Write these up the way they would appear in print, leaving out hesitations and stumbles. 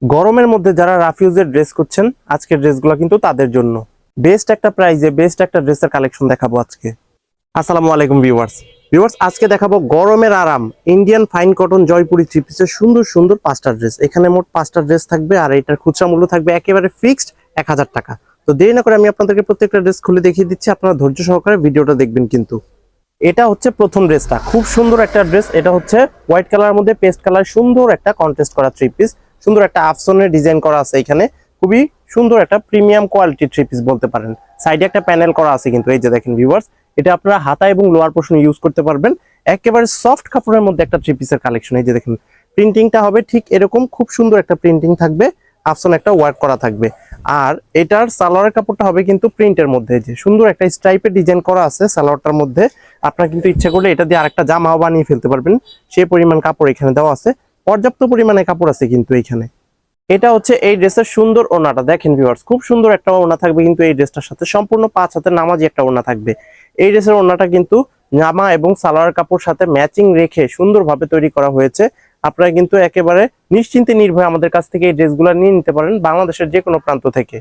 গরমের মধ্যে যারা রাফিউজের ড্রেস করছেন আজকের ড্রেসগুলো কিন্তু তাদের জন্য বেস্ট একটা প্রাইজে বেস্ট একটা ড্রেসের কালেকশন দেখাবো আজকে। আসসালামু আলাইকুম ভিউয়ার্স, আজকে দেখাবো গরমের আরাম Indian fine cotton Jaipuri three পিসের সুন্দর সুন্দর 5টা ড্রেস। এখানে মোট 5টা ড্রেস থাকবে আর এটার খুচরা মূল্য থাকবে একেবারে ফিক্সড 1000 টাকা। তো দেরি না করে আমি আপনাদেরকে প্রত্যেকটা ড্রেস খুলে দেখিয়ে দিচ্ছি, আপনারা ধৈর্য সহকারে ভিডিওটা দেখবেন। কিন্তু এটা হচ্ছে প্রথম ড্রেসটা, খুব সুন্দর একটা ড্রেস। এটা হচ্ছে হোয়াইট কালারের মধ্যে পেস্ট কালার সুন্দর একটা কন্ট্রাস্ট করা থ্রি পিস, সুন্দর একটা আফসনের ডিজাইন করা আছে এখানে, খুবই সুন্দর একটা প্রিমিয়াম কোয়ালিটি থ্রি পিস বলতে পারেন। সাইডে একটা প্যানেল করা আছে কিন্তু এই যে দেখেন ভিউয়ার্স, এটা আপনারা হাতা এবং লোয়ার পোর্শনে ইউজ করতে পারবেন। একেবারে সফট কাপড়ের মধ্যে একটা থ্রি পিসের কালেকশন। এই যে দেখেন প্রিন্টিংটা হবে ঠিক এরকম, খুব সুন্দর একটা প্রিন্টিং থাকবে, আফসন একটা ওয়ার্ক করা থাকবে। আর এটার সালোয়ারের কাপড়টা হবে কিন্তু প্রিন্টের মধ্যে, যে সুন্দর একটা স্ট্রাইপের ডিজাইন করা আছে সালোয়ারটার মধ্যে। আপনারা কিন্তু ইচ্ছা করলে এটা দিয়ে আরেকটা জামাও বানিয়ে ফেলতে পারবেন, সেই পরিমাণ কাপড় এখানে দেওয়া আছে, পর্যাপ্ত পরিমাণে কাপড় আছে কিন্তু এইখানে। এটা হচ্ছে এই ড্রেসের সুন্দর ওড়নাটা, দেখেন ভিউয়ার্স খুব সুন্দর একটা ওড়না থাকবে কিন্তু এই ড্রেসটার সাথে, সম্পূর্ণ 5 হাতের নামাজি একটা ওড়না থাকবে। এই ড্রেসের ওড়নাটা কিন্তু জামা এবং সালোয়ার কাপড় সাথে ম্যাচিং রেখে সুন্দরভাবে তৈরি করা হয়েছে। আপনারা কিন্তু একেবারে নিশ্চিন্তে নির্ভয়ে আমাদের কাছ থেকে এই ড্রেসগুলো নিয়ে নিতে পারেন বাংলাদেশের যে কোনো প্রান্ত থেকে।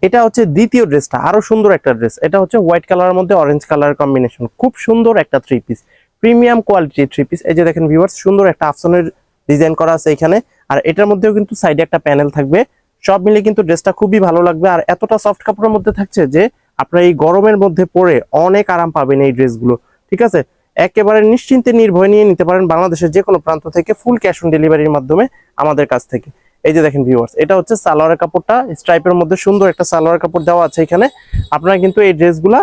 এটা হচ্ছে দ্বিতীয় ড্রেসটা, আরো সুন্দর একটা ড্রেস। এটা হচ্ছে হোয়াইট কালারের মধ্যে অরেঞ্জ কালারের কম্বিনেশন, খুব সুন্দর একটা থ্রি পিস, প্রিমিয়াম কোয়ালিটির থ্রি পিস। এই যে দেখেন ভিউয়ার্স সুন্দর একটা আফসনের ডিজাইন করা আছে এখানে, আর এটার মধ্যেও কিন্তু সাইডে একটা প্যানেল থাকবে। সব মিলে কিন্তু ড্রেসটা খুবই ভালো লাগবে, আর এতটা সফট কাপড়ের মধ্যে থাকছে যে আপনারা এই গরমের মধ্যে পরে অনেক আরাম পাবেন এই ড্রেসগুলো। ঠিক আছে, একেবারে নিশ্চিন্তে নির্ভয় নিয়ে নিতে পারেন বাংলাদেশের যে কোনো প্রান্ত থেকে, ফুল ক্যাশ অন ডেলিভারির মাধ্যমে আমাদের কাছ থেকে। এই যে দেখেন ভিউয়ার্স, এটা হচ্ছে সালোয়ারের কাপড়টা, স্ট্রাইপের মধ্যে সুন্দর একটা সালোয়ার কাপড় দেওয়া আছে এখানে। আপনারা কিন্তু এই ড্রেসগুলা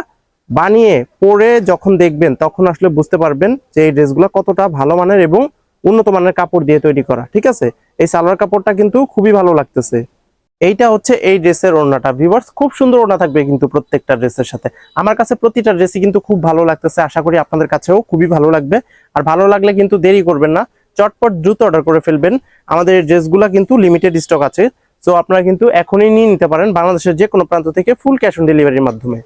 বানিয়ে পরে যখন দেখবেন তখন আসলে বুঝতে পারবেন যে এই ড্রেসগুলো কতটা ভালো মানের এবং উন্নত মানের কাপড় দিয়ে তৈরি করা। ঠিক আছে, এই সালোয়ার কাপড়টা কিন্তু খুবই ভালো লাগতেছে। এইটা হচ্ছে এই ড্রেসের ওড়নাটা ভিউয়ার্স, খুব সুন্দর ওড়না থাকবে কিন্তু প্রত্যেকটা ড্রেসের সাথে। আমার কাছে প্রতিটা ড্রেসই কিন্তু খুব ভালো লাগতেছে, আশা করি আপনাদের কাছেও খুবই ভালো লাগবে। আর ভালো লাগলে কিন্তু দেরি করবেন না, চটপট দ্রুত অর্ডার করে ফেলবেন। আমাদের এই ড্রেসগুলো কিন্তু লিমিটেড স্টক আছে, সো আপনারা কিন্তু এখনই নিয়ে নিতে পারেন বাংলাদেশের যে কোনো প্রান্ত থেকে ফুল ক্যাশ অন ডেলিভারির মাধ্যমে।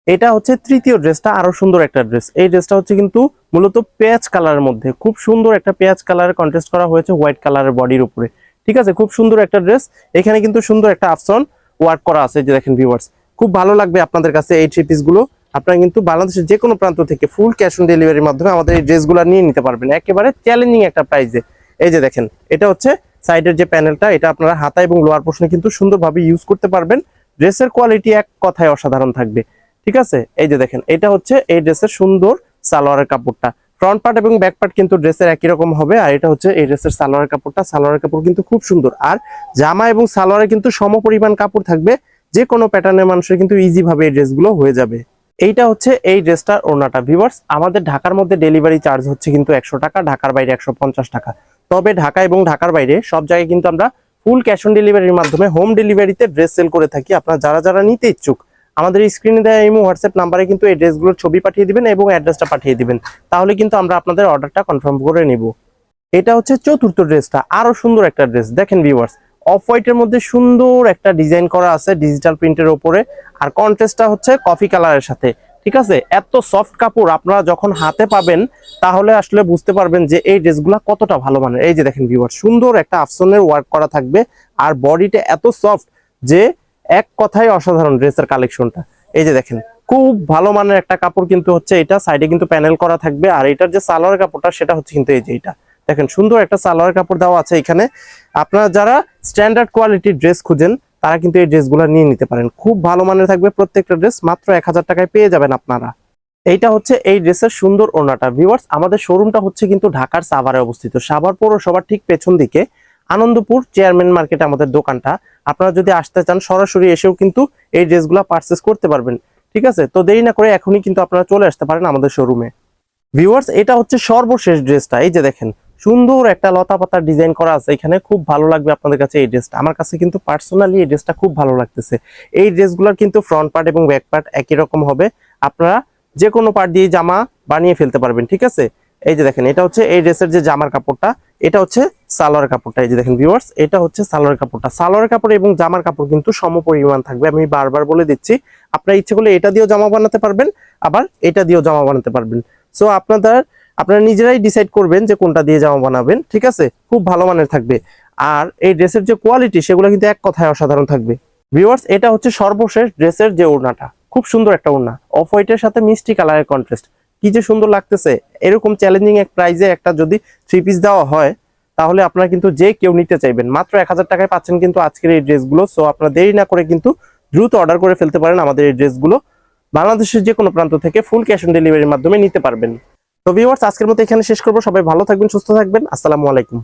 এটা হচ্ছে তৃতীয় ড্রেসটা, আরো সুন্দর একটা ড্রেস। এই ড্রেসটা হচ্ছে কিন্তু মূলত পেঁয়াজ কালারের মধ্যে, খুব সুন্দর একটা পেঁয়াজ কালারের কন্ট্রাস্ট করা হয়েছে হোয়াইট কালারের বডির উপরে। ঠিক আছে, খুব সুন্দর একটা ড্রেস। এখানে কিন্তু সুন্দর একটা আফসন ওয়ার্ক করা আছে, যে দেখেন ভিউয়ার্স খুব ভালো লাগবে আপনাদের কাছে এই থ্রি পিস গুলো। আপনারা কিন্তু বাংলাদেশের যে কোনো প্রান্ত থেকে ফুল ক্যাশ অন ডেলিভারির মাধ্যমে আমাদের এই ড্রেসগুলো নিয়ে নিতে পারবেন একেবারে চ্যালেঞ্জিং একটা প্রাইসে। এই যে দেখেন, এটা হচ্ছে সাইডের যে প্যানেলটা, এটা আপনারা হাতা এবং লোয়ার পোর্শনে কিন্তু সুন্দরভাবে ইউজ করতে পারবেন। ড্রেসের কোয়ালিটি এক কথায় অসাধারণ থাকবে। ঠিক আছে, এই যে দেখেন, এটা হচ্ছে এই ড্রেসের সুন্দর সালোয়ারের কাপড়টা। ফ্রন্ট পার্ট এবং ব্যাক পার্ট কিন্তু ড্রেসের একই রকম হবে। আর এটা হচ্ছে এই ড্রেসের সালোয়ারের কাপড়টা, সালোয়ারের কাপড় কিন্তু খুব সুন্দর। আর জামা এবং সালোয়ারে কিন্তু সমপরিমাণ কাপড় থাকবে, যে কোনো প্যাটার্নের মানুষের কিন্তু ইজি ভাবে এই ড্রেসগুলো হয়ে যাবে। এইটা হচ্ছে এই ড্রেসটার ওড়নাটা ভিউয়ার্স। আমাদের ঢাকার মধ্যে ডেলিভারি চার্জ হচ্ছে কিন্তু 100 টাকা, ঢাকার বাইরে 150 টাকা। তবে ঢাকা এবং ঢাকার বাইরে সব জায়গায় কিন্তু আমরা ফুল ক্যাশ অন ডেলিভারির মাধ্যমে হোম ডেলিভারিতে ড্রেস সেল করে থাকি। আপনারা যারা যারা নিতে ইচ্ছুক আমাদের স্ক্রিনে দেওয়া ইমো হোয়াটসঅ্যাপ নাম্বারে কিন্তু এই ড্রেসগুলোর ছবি পাঠিয়ে দিবেন এবং অ্যাড্রেসটা পাঠিয়ে দিবেন, তাহলে কিন্তু আমরা আপনাদের অর্ডারটা কনফার্ম করে নিব। এটা হচ্ছে চতুর্থ ড্রেসটা, আরো সুন্দর একটা ড্রেস। দেখেন ভিউয়ার্স, অফ হোয়াইটের মধ্যে সুন্দর একটা ডিজাইন করা আছে ডিজিটাল প্রিন্টের উপরে, আর কন্ট্রাস্টটা হচ্ছে কফি কালারের সাথে। ঠিক আছে, এত সফট কাপড় আপনারা যখন হাতে পাবেন তাহলে আসলে বুঝতে পারবেন যে এই ড্রেসগুলো কতটা ভালো মানের। এই যে দেখেন ভিউয়ার্স, সুন্দর একটা আফসনের ওয়ার্ক করা থাকবে, আর বডিটা এত সফট যে এক কথায় অসাধারণ ড্রেসের কালেকশনটা। এই যে দেখেন, খুব ভালো মানের একটা কাপড় কিন্তু হচ্ছে এটা, সাইডে কিন্তু প্যানেল করা থাকবে। আর এটার যে সালোয়ার কাপড়টা সেটা হচ্ছে কিন্তু এই যে এটা দেখেন, সুন্দর একটা সালোয়ার কাপড় দেওয়া আছে এখানে। আপনারা যারা স্ট্যান্ডার্ড কোয়ালিটির ড্রেস খুঁজেন তারা কিন্তু এই ড্রেসগুলো নিয়ে নিতে পারেন, খুব ভালো মানের থাকবে প্রত্যেকটা ড্রেস, মাত্র 1000 টাকায় পেয়ে যাবেন আপনারা। এইটা হচ্ছে এই ড্রেসের সুন্দর ওড়নাটা ভিউয়ার্স। আমাদের শোরুমটা হচ্ছে কিন্তু ঢাকার সাভারে অবস্থিত, সাভার পৌরসভার ঠিক পেছন দিকে আনন্দপুর চেয়ারম্যান মার্কেটে আমাদের দোকানটা। আপনারা যদি আসতে চান সরাসরি এসেও কিন্তু এই ড্রেসগুলো পারচেস করতে পারবেন। ঠিক আছে, তো দেরি না করে এখনই কিন্তু আপনারা চলে আসতে পারেন আমাদের শোরুমে। ভিউয়ার্স, এটা হচ্ছে সর্বশেষ ড্রেসটা। এই যে দেখেন, সুন্দর একটা লতা পাতার ডিজাইন করা আছে এখানে, খুব ভালো লাগবে আপনাদের কাছে এই ড্রেসটা। আমার কাছে কিন্তু পার্সোনালি এই ড্রেসটা খুব ভালো লাগতেছে। এই ড্রেসগুলোর কিন্তু ফ্রন্ট পার্ট এবং ব্যাক পার্ট একই রকম হবে, আপনারা যে কোনো পার্ট দিয়ে জামা বানিয়ে ফেলতে পারবেন। ঠিক আছে, এই যে দেখেন, এটা হচ্ছে এই ড্রেসের যে জামার কাপড়টা, এটা হচ্ছে সালোয়ার কাপড়টা। এই যে দেখেন ভিউয়ার্স, এটা হচ্ছে সালোয়ার কাপড়টা। সালোয়ার কাপড় এবং জামার কাপড় কিন্তু সমপরিমাণ থাকবে, আমি বারবার বলে দিচ্ছি। আপনারা ইচ্ছে করলে এটা দিয়েও জামা বানাতে পারবেন, আবার এটা দিয়েও জামা বানাতে পারবেন। সো আপনারা নিজেরাই ডিসাইড করবেন যে কোনটা দিয়ে জামা বানাবেন। ঠিক আছে, খুব ভালো মানের থাকবে। আর এই ড্রেসের যে কোয়ালিটি সেগুলো কিন্তু এক কথায় অসাধারণ থাকবে। ভিউয়ার্স, এটা হচ্ছে সর্বশেষ ড্রেসের যে ওড়নাটা, খুব সুন্দর একটা ওড়না, অফ হোয়াইটের সাথে মিষ্টি কালারের কন্ট্রাস্ট, কি যে সুন্দর লাগতেছে। এরকম চ্যালেঞ্জিং এক প্রাইজে একটা যদি 3 পিস দেওয়া হয় তাহলে আপনারা কিন্তু যে কেউ নিতে চাইবেন। মাত্র 1000 টাকায় পাচ্ছেন কিন্তু আজকের এই ড্রেসগুলো। সো আপনারা দেরি না করে কিন্তু দ্রুত অর্ডার করে ফেলতে পারেন আমাদের এই ড্রেসগুলো। বাংলাদেশের যে কোনো প্রান্ত থেকে ফুল ক্যাশ অন ডেলিভারির মাধ্যমে নিতে পারবেন। তো ভিউয়ার্স, আজকের মতো এখানে শেষ করবো। সবাই ভালো থাকবেন, সুস্থ থাকবেন। আসসালামু আলাইকুম।